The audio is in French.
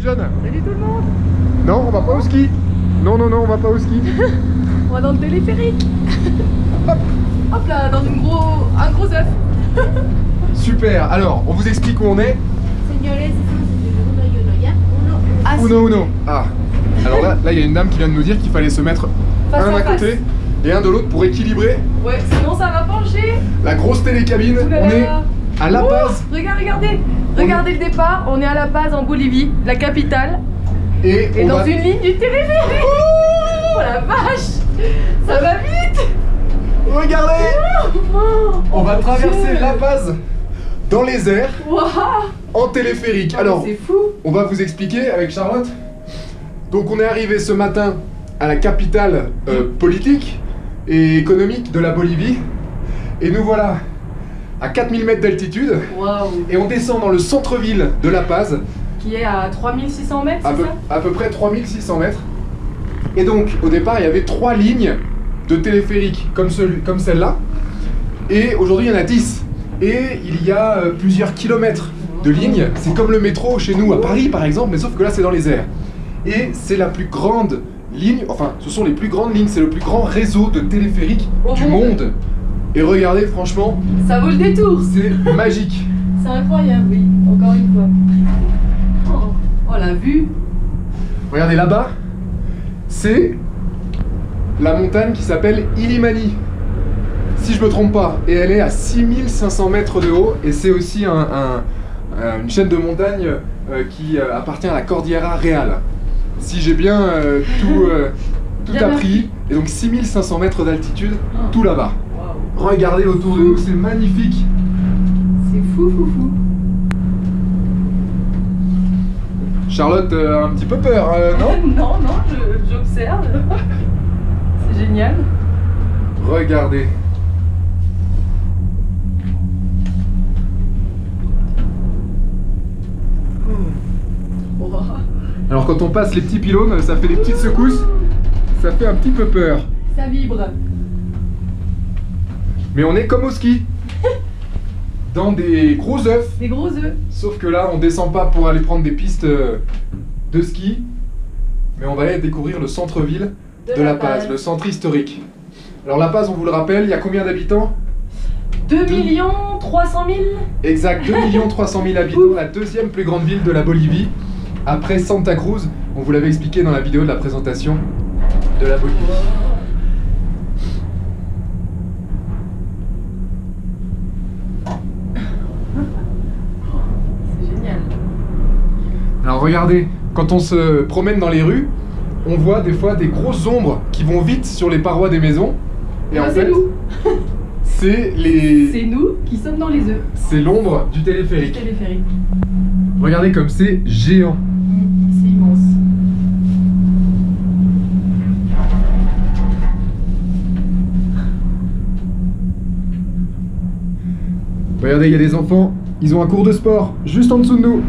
Jeune. Salut tout le monde. Non, on va pas au ski. Non, non, non, on va pas au ski. On va dans le téléphérique. Hop. Hop là, dans un gros œuf. Super, alors, on vous explique où on est. Señores, estamos en el uno y uno, ¿ya? Ah, Uno, uno. Ah. Alors là, il y a une dame qui vient de nous dire qu'il fallait se mettre Face un à d'un face. côté et un de l'autre pour équilibrer Ouais, sinon ça va pencher. la grosse télécabine. Ouh là On là. est à La Paz. Regardez. Regardez le départ. On est à La Paz en Bolivie, la capitale. Et Et on dans va... une ligne du téléphérique. Oh la vache. Ça va vite. Regardez. Oh, On va mon traverser Dieu. La Paz dans les airs Waouh. en téléphérique. Oh, Alors, c'est fou. on va vous expliquer avec Charlotte. Donc on est arrivé ce matin à la capitale politique et économique de la Bolivie. Et nous voilà à 4000 mètres d'altitude. Waouh. Et on descend dans le centre-ville de La Paz, Qui est à 3600 mètres, c'est ça? à peu près 3600 mètres. Et donc au départ il y avait 3 lignes de téléphérique comme celle-là. Et aujourd'hui il y en a 10. Et il y a plusieurs kilomètres de lignes. C'est comme le métro chez nous à Paris par exemple, mais sauf que là c'est dans les airs. Et c'est la plus grande ligne, enfin ce sont les plus grandes lignes, c'est le plus grand réseau de téléphériques Au du monde. Et regardez franchement, Ça vaut le détour. c'est magique. C'est incroyable, oui. Encore une fois. Oh la vue. Regardez là-bas, c'est la montagne qui s'appelle Illimani. Si je me trompe pas, et elle est à 6500 mètres de haut, et c'est aussi une chaîne de montagne qui appartient à la Cordillera Real. Si j'ai bien tout Bien appris, et donc 6500 mètres d'altitude, Oh. tout là-bas. Waouh. Regardez autour de nous, c'est magnifique. C'est fou, fou, fou. Charlotte a un petit peu peur, non? Non, j'observe. C'est génial. Regardez. Wow. Alors quand on passe les petits pylônes, ça fait des petites secousses, ça fait un petit peu peur. Ça vibre. Mais on est comme au ski, dans des gros œufs. Des gros œufs. Sauf que là, on descend pas pour aller prendre des pistes de ski, mais on va aller découvrir le centre-ville de La Paz, le centre historique. Alors La Paz, on vous le rappelle, il y a combien d'habitants? 2 300 000. Exact, 2 300 000 habitants, la deuxième plus grande ville de la Bolivie, après Santa Cruz. On vous l'avait expliqué dans la vidéo de la présentation de la Bolivie. C'est génial. Alors regardez, quand on se promène dans les rues, on voit des fois des grosses ombres qui vont vite sur les parois des maisons. Et en c'est fait, nous. c'est C'est nous qui sommes dans les œufs. c'est l'ombre du Du téléphérique. téléphérique. Regardez comme c'est géant. C'est immense. Regardez, il y a des enfants, ils ont un cours de sport juste en dessous de nous.